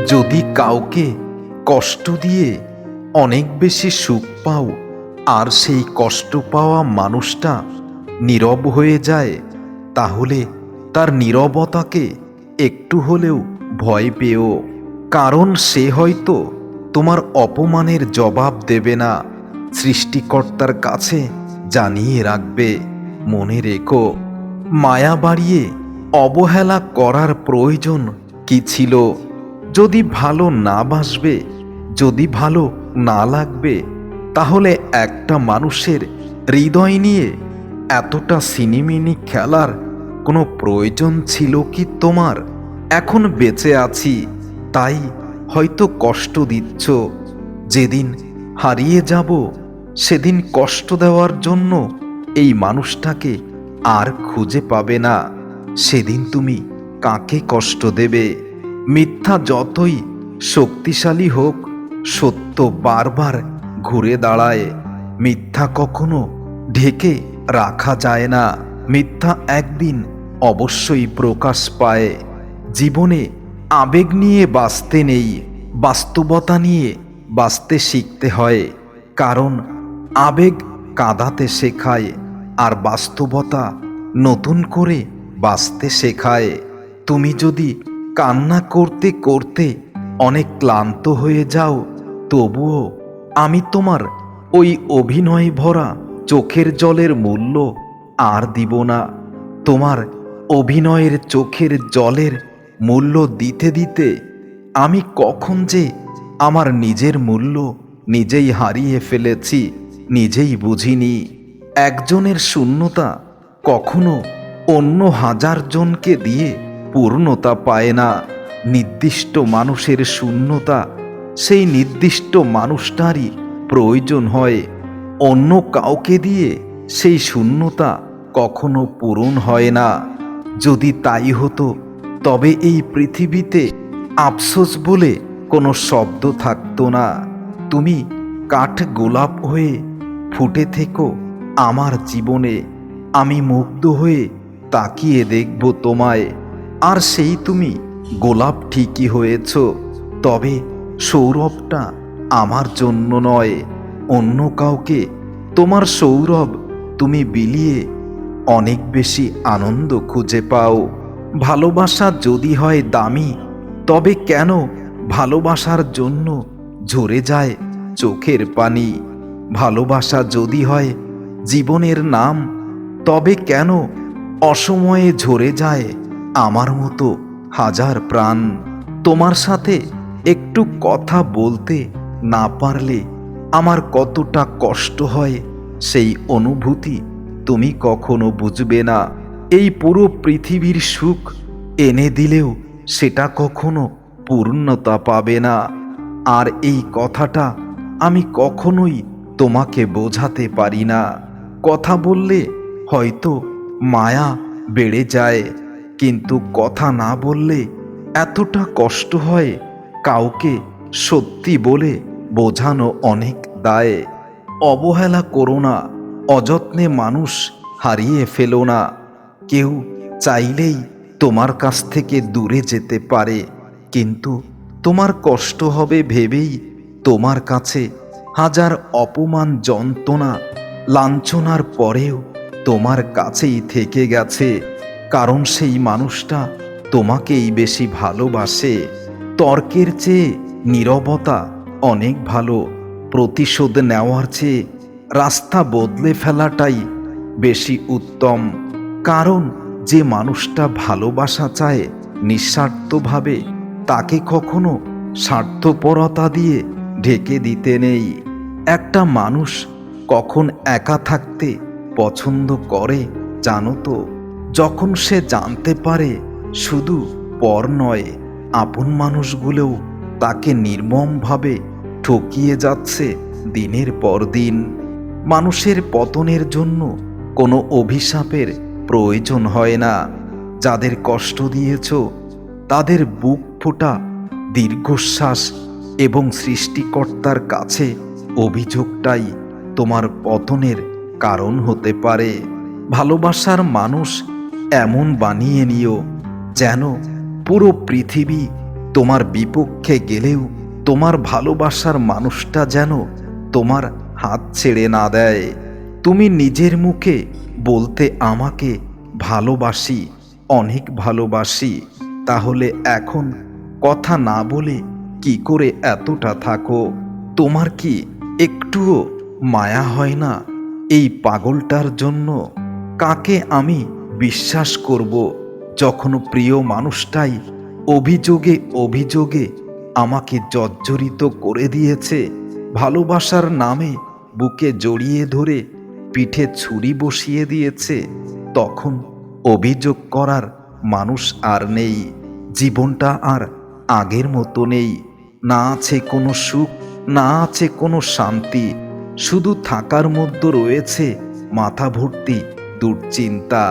যদি কাউকে কষ্ট দিয়ে অনেক বেশি সুখ পাও, আর সেই কষ্ট পাওয়া মানুষটা নীরব হয়ে যায়, তাহলে তার নীরবতাকে একটু হলেও ভয় পেও। কারণ সে হয়তো তোমার অপমানের জবাব দেবে না, সৃষ্টিকর্তার কাছে জানিয়ে রাখবে। মনে রেখো, মায়া বাড়িয়ে অবহেলা করার প্রয়োজন কি ছিল? যদি ভালো না বাসবে, যদি ভালো না লাগবে, তাহলে একটা মানুষের হৃদয় নিয়ে এতটা সিনিমিনি খেলার কোনো প্রয়োজন ছিল কি তোমার? এখন বেঁচে আছি তাই হয়তো কষ্ট দিচ্ছ। যেদিন হারিয়ে যাব, সেদিন কষ্ট দেওয়ার জন্য এই মানুষটাকে আর খুঁজে পাবে না। সেদিন তুমি কাকে কষ্ট দেবে? মিথ্যা যতই শক্তিশালী হোক, সত্য বারবার ঘুরে দাঁড়ায়। মিথ্যা কখনো ঢেকে রাখা যায় না, মিথ্যা একদিন অবশ্যই প্রকাশ পায়। জীবনে আবেগ নিয়ে বাঁচতে নেই, বাস্তবতা নিয়ে বাঁচতে শিখতে হয়। কারণ আবেগ কাঁদাতে শেখায়, আর বাস্তবতা নতুন করে বাঁচতে শেখায়। তুমি যদি কান্না করতে করতে অনেক ক্লান্ত হয়ে যাও, তবুও আমি তোমার ওই অভিনয় ভরা চোখের জলের মূল্য আর দিব না। তোমার অভিনয়ের চোখের জলের মূল্য দিতে দিতে আমি কখন যে আমার নিজের মূল্য নিজেই হারিয়ে ফেলেছি, নিজেই বুঝিনি। একজনের শূন্যতা কখনো অন্য হাজার জনকে দিয়ে পূর্ণতা পায় না। নির্দিষ্ট মানুষের শূন্যতা সেই নির্দিষ্ট মানুষটারই প্রয়োজন হয়, অন্য কাউকে দিয়ে সেই শূন্যতা কখনো পূরণ হয় না। যদি তাই হতো, তবে এই পৃথিবীতে আফসোস বলে কোনো শব্দ থাকতো না। তুমি কাঠ গোলাপ হয়ে ফুটে থেকো আমার জীবনে, আমি মুগ্ধ হয়ে তাকিয়ে দেখব তোমায়। আর সেই তুমি গোলাপ ঠিকই হয়েছ, তবে সৌরভটা আমার জন্য নয়, অন্য কাউকে। তোমার সৌরভ তুমি বিলিয়ে অনেক বেশি আনন্দ খুঁজে পাও। ভালোবাসা যদি হয় দামি, তবে কেন ভালোবাসার জন্য ঝরে যায় চোখের পানি? ভালোবাসা যদি হয় জীবনের নাম, তবে কেন অসময়ে ঝরে যায় আমার মতো হাজার প্রাণ? তোমার সাথে একটু কথা বলতে না পারলে আমার কতটা কষ্ট হয়, সেই অনুভূতি তুমি কখনো বুঝবে না। এই পুরো পৃথিবীর সুখ এনে দিলেও সেটা কখনো পূর্ণতা পাবে না। আর এই কথাটা আমি কখনোই তোমাকে বোঝাতে পারি না। কথা বললে হয়তো মায়া বেড়ে যায়, কিন্তু কথা না বললে এতটা কষ্ট হয়, কাউকে সত্যি বলে বোঝানো অনেক দায়। অবহেলা করো না, অযত্নে মানুষ হারিয়ে ফেলো না। কেউ চাইলেই তোমার কাছ থেকে দূরে যেতে পারে, কিন্তু তোমার কষ্ট হবে ভেবেই তোমার কাছে হাজার অপমান, যন্ত্রণা, লাঞ্ছনার পরেও তোমার কাছেই থেকে গেছে। কারণ সেই মানুষটা তোমাকেই বেশি ভালোবাসে। তর্কের চেয়ে নীরবতা অনেক ভালো। প্রতিশোধ নেওয়ার চেয়ে রাস্তা বদলে ফেলাটাই বেশি উত্তম। কারণ যে মানুষটা ভালোবাসা চায় নিঃস্বার্থভাবে, তাকে কখনো স্বার্থপরতা দিয়ে ঢেকে দিতে নেই। একটা মানুষ কখন একা থাকতে পছন্দ করে জানো তো? যখন সে জানতে পারে শুধু পর নয়, আপন মানুষগুলোও তাকে নির্মমভাবে ঠকিয়ে যাচ্ছে দিনের পর দিন। মানুষের পতনের জন্য কোনো অভিশাপের প্রয়োজন হয় না। যাদের কষ্ট দিয়েছ তাদের বুক ফোটা দীর্ঘশ্বাস এবং সৃষ্টিকর্তার কাছে অভিযোগটাই তোমার পতনের কারণ হতে পারে। ভালোবাসার মানুষ এমন বানিয়ে নিও যেন পুরো পৃথিবী তোমার বিপক্ষে গেলেও তোমার ভালোবাসার মানুষটা যেন তোমার হাত ছেড়ে না দেয়। তুমি নিজের মুখে বলতে আমাকে ভালোবাসি, অনেক ভালোবাসি, তাহলে এখন কথা না বলে কি করে এতটা থাকো? তোমার কি একটুও মায়া হয় না এই পাগলটার জন্য? কাকে আমি বিশ্বাস করব যখন প্রিয় মানুষটাই অভিযোগে অভিযোগে আমাকে জর্জরিত করে দিয়েছে, ভালোবাসার নামে বুকে জড়িয়ে ধরে পিঠে ছুরি বসিয়ে দিয়েছে? তখন অভিযোগ করার মানুষ আর নেই, জীবনটা আর আগের মতো নেই। না আছে কোনো সুখ, না আছে কোনো শান্তি, শুধু থাকার মধ্যে রয়েছে মাথা ভর্তি দুশ্চিন্তা।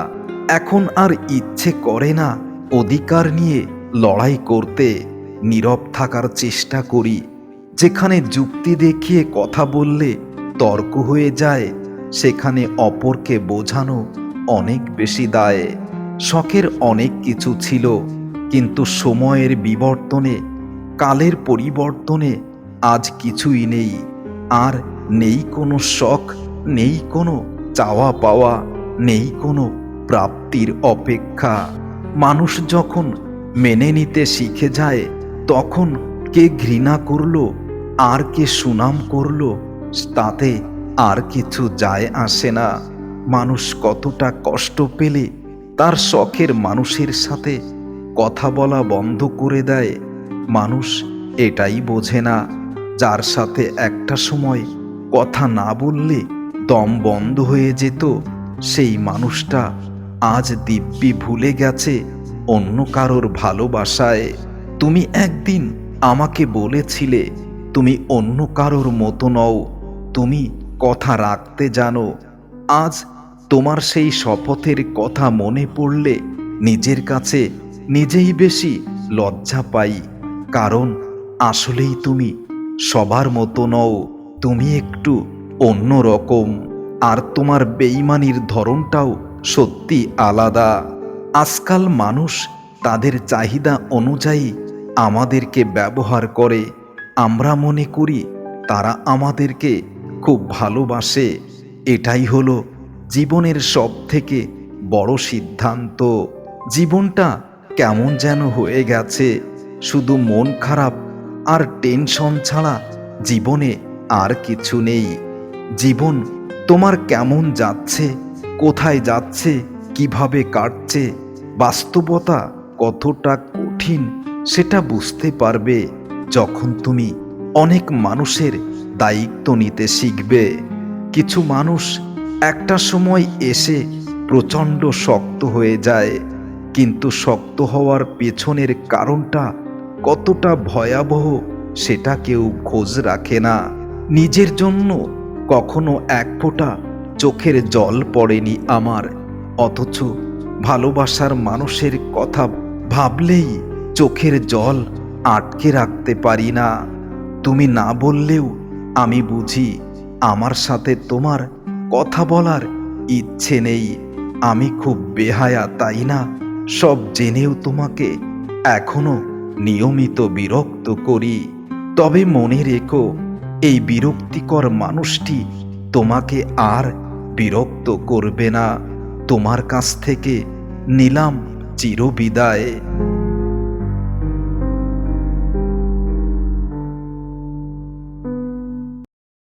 এখন আর ইচ্ছে করে না অধিকার নিয়ে লড়াই করতে, নীরব থাকার চেষ্টা করি। যেখানে যুক্তি দেখিয়ে কথা বললে তর্ক হয়ে যায়, সেখানে অপরকে বোঝানো অনেক বেশি দায়। শখের অনেক কিছু ছিল, কিন্তু সময়ের বিবর্তনে, কালের পরিবর্তনে আজ কিছুই নেই। আর নেই কোনো শখ, নেই কোনো চাওয়া পাওয়া, নেই কোনো প্রাপ্তির অপেক্ষা। মানুষ যখন মেনে নিতে শিখে যায়, তখন কে ঘৃণা করলো আর কে সুনাম করলো তাতে আর কিছু যায় আসে না। মানুষ কতটা কষ্ট পেলে তার শখের মানুষের সাথে কথা বলা বন্ধ করে দেয়, মানুষ এটাই বোঝে না। যার সাথে একটা সময় কথা না বললে দম বন্ধ হয়ে যেত, সেই মানুষটা আজ দিব্যি ভুলে গেছে অন্য কারোর ভালোবাসায়। তুমি একদিন আমাকে বলেছিলে তুমি অন্য কারোর মতো নও, তুমি কথা রাখতে জানো। আজ তোমার সেই শপথের কথা মনে পড়লে নিজের কাছে নিজেই বেশি লজ্জা পাই। কারণ আসলেই তুমি সবার মতো নও, তুমি একটু অন্য রকম। আর তোমার বেঈমানির ধরনটাও সত্যি আলাদা। আজকাল মানুষ তাদের চাহিদা অনুযায়ী আমাদেরকে ব্যবহার করে। আমরা মনে করি তারা আমাদেরকে খুব ভালোবাসে। এটাই হলো জীবনের সব থেকে বড় সিদ্ধান্ত। জীবনটা কেমন যেন হয়ে গেছে, শুধু মন খারাপ আর টেনশন ছাড়া জীবনে আর কিছু নেই। জীবন তোমার কেমন যাচ্ছে, কোথায় যাচ্ছে, কিভাবে কাটছে, বাস্তবতা কতটা কঠিন সেটা বুঝতে পারবে যখন তুমি অনেক মানুষের দায়িত্ব নিতে শিখবে। কিছু মানুষ একটা সময় এসে প্রচণ্ড শক্ত হয়ে যায়, কিন্তু শক্ত হওয়ার পেছনের কারণটা কতটা ভয়াবহ সেটা কেউ খোঁজ রাখে না। নিজের জন্য কখনো এক ফোঁটা চোখের জল পড়েনি আমার, অথচ ভালোবাসার মানুষের কথা ভাবলেই চোখের জল আটকে রাখতে পারি না। তুমি না বললেও আমি বুঝি আমার সাথে তোমার কথা বলার ইচ্ছে নেই। আমি খুব বেহায়া, তাই না? সব জেনেও তোমাকে এখনো নিয়মিত বিরক্ত করি। তবে মনে রেখো, এই বিরক্তিকর মানুষটি তোমাকে আর বিরক্ত করবে না। তোমার কাছ থেকে নিলাম চিরবিদায়।